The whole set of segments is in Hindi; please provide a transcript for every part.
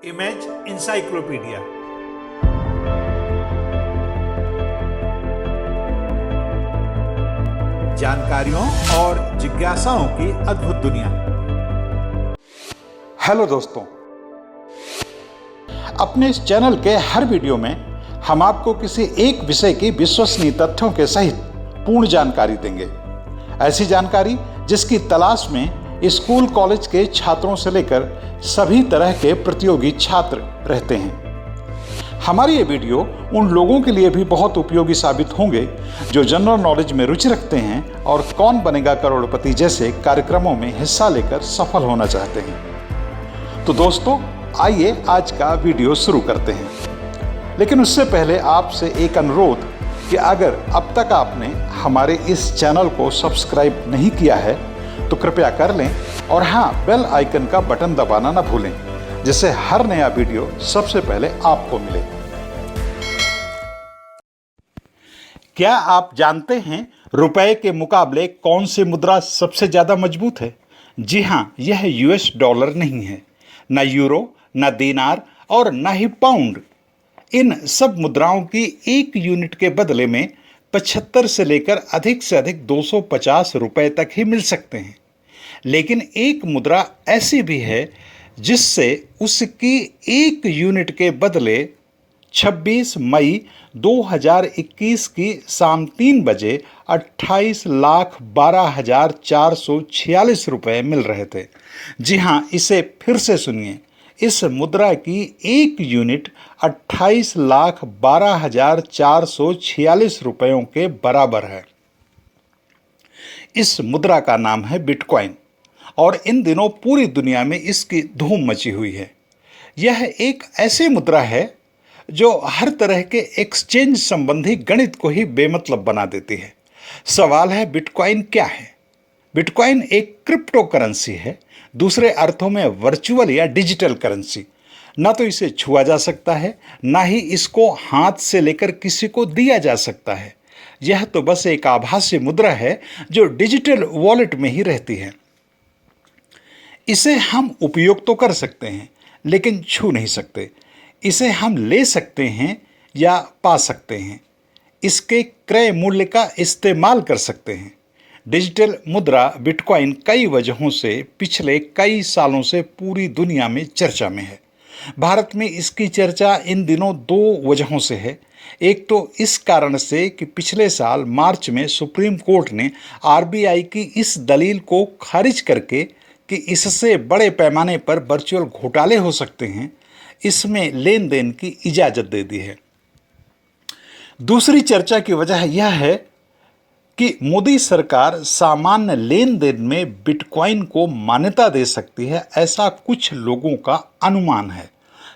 Image encyclopedia. जानकारियों और जिज्ञासाओं की अद्भुत दुनिया। हेलो दोस्तों, अपने इस चैनल के हर वीडियो में हम आपको किसी एक विषय की विश्वसनीय तथ्यों के सहित पूर्ण जानकारी देंगे। ऐसी जानकारी जिसकी तलाश में स्कूल कॉलेज के छात्रों से लेकर सभी तरह के प्रतियोगी छात्र रहते हैं। हमारी ये वीडियो उन लोगों के लिए भी बहुत उपयोगी साबित होंगे जो जनरल नॉलेज में रुचि रखते हैं और कौन बनेगा करोड़पति जैसे कार्यक्रमों में हिस्सा लेकर सफल होना चाहते हैं। तो दोस्तों, आइए आज का वीडियो शुरू करते हैं। लेकिन उससे पहले आपसे एक अनुरोध कि अगर अब तक आपने हमारे इस चैनल को सब्सक्राइब नहीं किया है तो कृपया कर लें और हाँ, बेल आइकन का बटन दबाना ना भूलें, जिससे हर नया वीडियो सबसे पहले आपको मिले। क्या आप जानते हैं रुपए के मुकाबले कौन सी मुद्रा सबसे ज्यादा मजबूत है? जी हाँ, यह यूएस डॉलर नहीं है, न यूरो, न दीनार और न ही पाउंड। इन सब मुद्राओं की एक यूनिट के बदले में 75 से लेकर अधिक से अधिक 250 रुपए तक ही मिल सकते हैं। लेकिन एक मुद्रा ऐसी भी है जिससे उसकी एक यूनिट के बदले 26 मई 2021 की शाम 3 बजे 28,12,446 रुपए मिल रहे थे। जी हाँ, इसे फिर से सुनिए, इस मुद्रा की एक यूनिट 28,12,446 रुपयों के बराबर है। इस मुद्रा का नाम है बिटकॉइन और इन दिनों पूरी दुनिया में इसकी धूम मची हुई है। यह एक ऐसी मुद्रा है जो हर तरह के एक्सचेंज संबंधी गणित को ही बेमतलब बना देती है। सवाल है, बिटकॉइन क्या है? बिटकॉइन एक क्रिप्टो करेंसी है, दूसरे अर्थों में वर्चुअल या डिजिटल करेंसी। ना तो इसे छुआ जा सकता है, ना ही इसको हाथ से लेकर किसी को दिया जा सकता है। यह तो बस एक आभासी मुद्रा है जो डिजिटल वॉलेट में ही रहती है। इसे हम उपयोग तो कर सकते हैं, लेकिन छू नहीं सकते। इसे हम ले सकते हैं या पा सकते हैं। इसके क्रय मूल्य का इस्तेमाल कर सकते हैं। डिजिटल मुद्रा बिटकॉइन कई वजहों से पिछले कई सालों से पूरी दुनिया में चर्चा में है। भारत में इसकी चर्चा इन दिनों 2 वजहों से है। एक तो इस कारण से कि पिछले साल मार्च में सुप्रीम कोर्ट ने आरबीआई की इस दलील को खारिज करके कि इससे बड़े पैमाने पर वर्चुअल घोटाले हो सकते हैं, इसमें लेन देन की इजाजत दे दी है। दूसरी चर्चा की वजह यह है कि मोदी सरकार सामान्य लेन देन में बिटकॉइन को मान्यता दे सकती है, ऐसा कुछ लोगों का अनुमान है।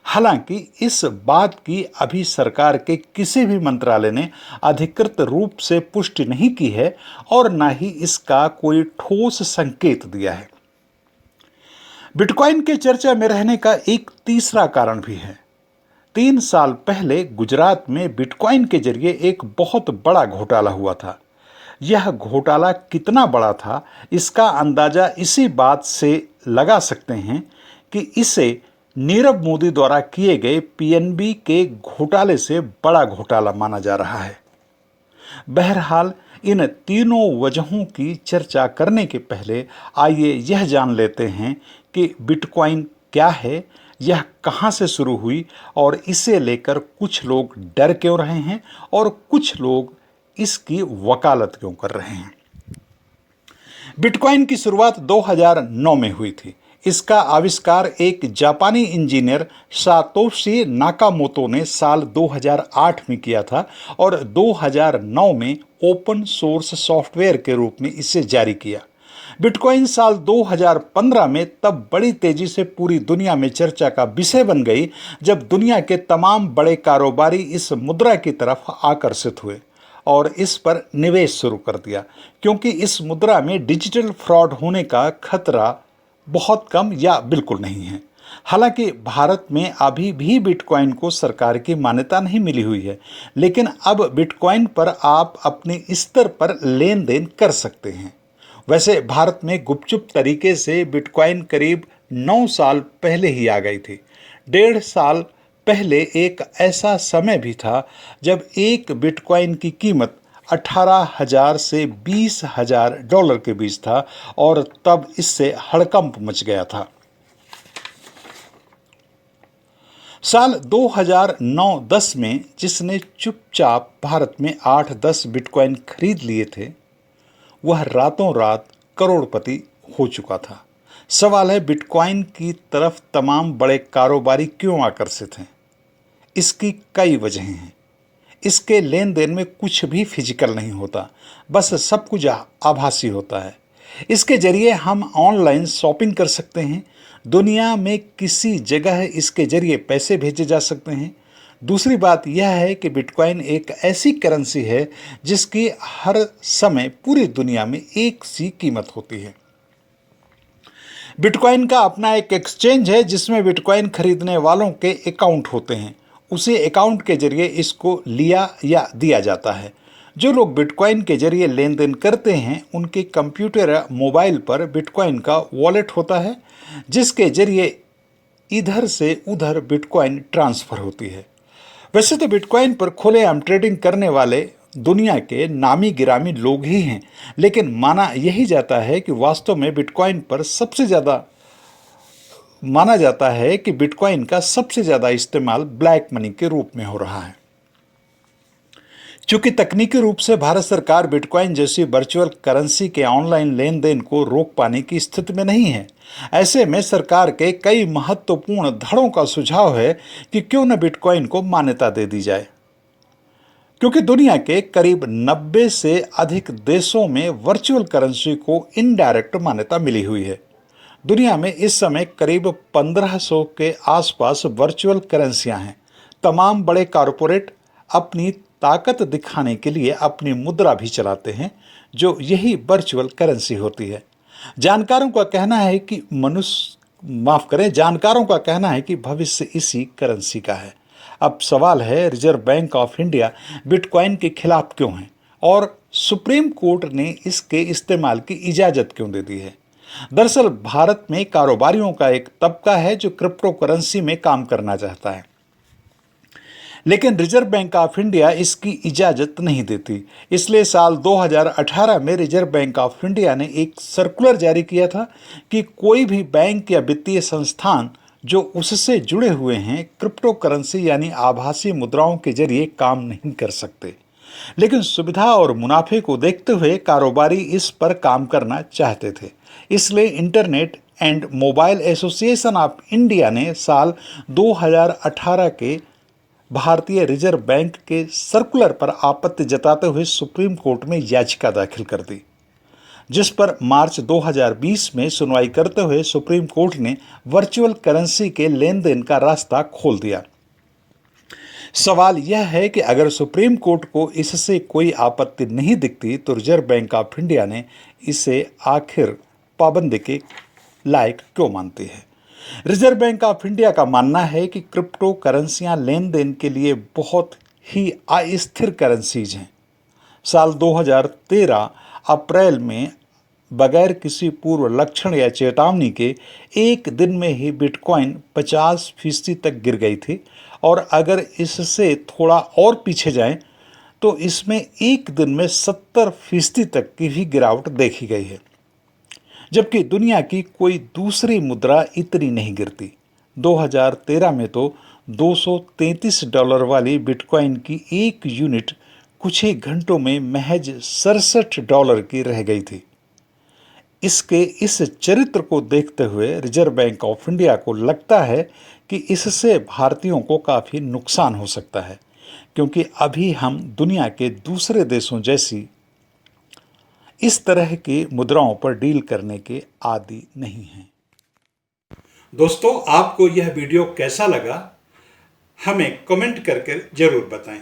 हालांकि इस बात की अभी सरकार के किसी भी मंत्रालय ने अधिकृत रूप से पुष्टि नहीं की है और न ही इसका कोई ठोस संकेत दिया है। बिटकॉइन के चर्चा में रहने का एक तीसरा कारण भी है। 3 साल पहले गुजरात में बिटकॉइन के जरिए एक बहुत बड़ा घोटाला हुआ था। यह घोटाला कितना बड़ा था, इसका अंदाजा इसी बात से लगा सकते हैं कि इसे नीरव मोदी द्वारा किए गए पीएनबी के घोटाले से बड़ा घोटाला माना जा रहा है। बहरहाल, इन तीनों वजहों की चर्चा करने के पहले आइए यह जान लेते हैं कि बिटकॉइन क्या है, यह कहां से शुरू हुई और इसे लेकर कुछ लोग डर क्यों रहे हैं और कुछ लोग इसकी वकालत क्यों कर रहे हैं। बिटकॉइन की शुरुआत 2009 में हुई थी। इसका आविष्कार एक जापानी इंजीनियर सातोशी नाकामोतो ने साल 2008 में किया था और 2009 में ओपन सोर्स सॉफ्टवेयर के रूप में इसे जारी किया। बिटकॉइन साल 2015 में तब बड़ी तेजी से पूरी दुनिया में चर्चा का विषय बन गई जब दुनिया के तमाम बड़े कारोबारी इस मुद्रा की तरफ आकर्षित हुए और इस पर निवेश शुरू कर दिया, क्योंकि इस मुद्रा में डिजिटल फ्रॉड होने का खतरा बहुत कम या बिल्कुल नहीं है। हालांकि भारत में अभी भी बिटकॉइन को सरकार की मान्यता नहीं मिली हुई है, लेकिन अब बिटकॉइन पर आप अपने स्तर पर लेन देन कर सकते हैं। वैसे भारत में गुपचुप तरीके से बिटकॉइन करीब 9 साल पहले ही आ गई थी। 1.5 साल पहले एक ऐसा समय भी था जब एक बिटकॉइन की कीमत 18,000 से 20,000 डॉलर के बीच था और तब इससे हड़कंप मच गया था। साल 2009-10 में जिसने चुपचाप भारत में 8-10 बिटकॉइन खरीद लिए थे, वह रातों रात करोड़पति हो चुका था। सवाल है, बिटकॉइन की तरफ तमाम बड़े कारोबारी क्यों आकर्षित हैं? इसकी कई वजहें हैं। इसके लेन देन में कुछ भी फिजिकल नहीं होता, बस सब कुछ आभासी होता है। इसके जरिए हम ऑनलाइन शॉपिंग कर सकते हैं। दुनिया में किसी जगह इसके जरिए पैसे भेजे जा सकते हैं। दूसरी बात यह है कि बिटकॉइन एक ऐसी करेंसी है जिसकी हर समय पूरी दुनिया में एक सी कीमत होती है। बिटकॉइन का अपना एक एक्सचेंज है जिसमें बिटकॉइन खरीदने वालों के अकाउंट होते हैं। उसी अकाउंट के जरिए इसको लिया या दिया जाता है। जो लोग बिटकॉइन के जरिए लेन देन करते हैं उनके कंप्यूटर या मोबाइल पर बिटकॉइन का वॉलेट होता है जिसके जरिए इधर से उधर बिटकॉइन ट्रांसफर होती है। वैसे तो बिटकॉइन पर खुलेआम ट्रेडिंग करने वाले दुनिया के नामी गिरामी लोग ही हैं, लेकिन माना यही जाता है कि वास्तव में बिटकॉइन पर माना जाता है कि बिटकॉइन का सबसे ज़्यादा इस्तेमाल ब्लैक मनी के रूप में हो रहा है। चूंकि तकनीकी रूप से भारत सरकार बिटकॉइन जैसी वर्चुअल करेंसी के ऑनलाइन लेन देन को रोक पाने की स्थिति में नहीं है, ऐसे में सरकार के कई महत्वपूर्ण धड़ों का सुझाव है कि क्यों न बिटकॉइन को मान्यता दे दी जाए। क्योंकि दुनिया के करीब 90 से अधिक देशों में वर्चुअल करेंसी को इनडायरेक्ट मान्यता मिली हुई है। दुनिया में इस समय करीब 1500 के आसपास वर्चुअल करेंसियां हैं। तमाम बड़े कारपोरेट अपनी ताकत दिखाने के लिए अपनी मुद्रा भी चलाते हैं, जो यही वर्चुअल करेंसी होती है। जानकारों का कहना है कि भविष्य इसी करेंसी का है। अब सवाल है, reserve bank of India bitcoin के खिलाफ क्यों है और सुप्रीम कोर्ट ने इसके इस्तेमाल की इजाजत क्यों दे दी है? दरअसल भारत में कारोबारियों का एक तबका है जो क्रिप्टो करेंसी में काम करना चाहता है, लेकिन रिजर्व बैंक ऑफ इंडिया इसकी इजाजत नहीं देती। इसलिए साल 2018 में रिजर्व बैंक ऑफ इंडिया ने एक सर्कुलर जारी किया था कि कोई भी बैंक या वित्तीय संस्थान जो उससे जुड़े हुए हैं क्रिप्टो करेंसी यानी आभासी मुद्राओं के जरिए काम नहीं कर सकते। लेकिन सुविधा और मुनाफे को देखते हुए कारोबारी इस पर काम करना चाहते थे। इसलिए internet and mobile association of India ने साल 2018 के भारतीय रिजर्व बैंक के सर्कुलर पर आपत्ति जताते हुए सुप्रीम कोर्ट में याचिका दाखिल कर दी, जिस पर मार्च 2020 में सुनवाई करते हुए सुप्रीम कोर्ट ने वर्चुअल करेंसी के लेन देन का रास्ता खोल दिया। सवाल यह है कि अगर सुप्रीम कोर्ट को इससे कोई आपत्ति नहीं दिखती तो रिजर्व बैंक ऑफ इंडिया ने इसे आखिर पाबंदी के लायक क्यों मानती है? रिजर्व बैंक ऑफ इंडिया का मानना है कि क्रिप्टो करेंसियां लेन देन के लिए बहुत ही अस्थिर करेंसीज हैं। साल 2013 अप्रैल में बगैर किसी पूर्व लक्षण या चेतावनी के एक दिन में ही बिटकॉइन 50% तक गिर गई थी और अगर इससे थोड़ा और पीछे जाएं तो इसमें एक दिन में 70% तक की भी गिरावट देखी गई है, जबकि दुनिया की कोई दूसरी मुद्रा इतनी नहीं गिरती। 2013 में तो $233 वाली बिटकॉइन की एक यूनिट कुछ ही घंटों में महज $67 की रह गई थी। इसके इस चरित्र को देखते हुए रिजर्व बैंक ऑफ इंडिया को लगता है कि इससे भारतीयों को काफ़ी नुकसान हो सकता है, क्योंकि अभी हम दुनिया के दूसरे देशों जैसी इस तरह की मुद्राओं पर डील करने के आदी नहीं हैं। दोस्तों, आपको यह वीडियो कैसा लगा हमें कमेंट करके जरूर बताएं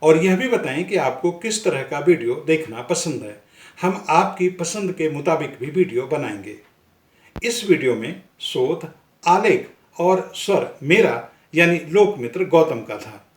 और यह भी बताएं कि आपको किस तरह का वीडियो देखना पसंद है। हम आपकी पसंद के मुताबिक भी वीडियो बनाएंगे। इस वीडियो में शोध, आलेख और स्वर मेरा यानी लोकमित्र गौतम का था।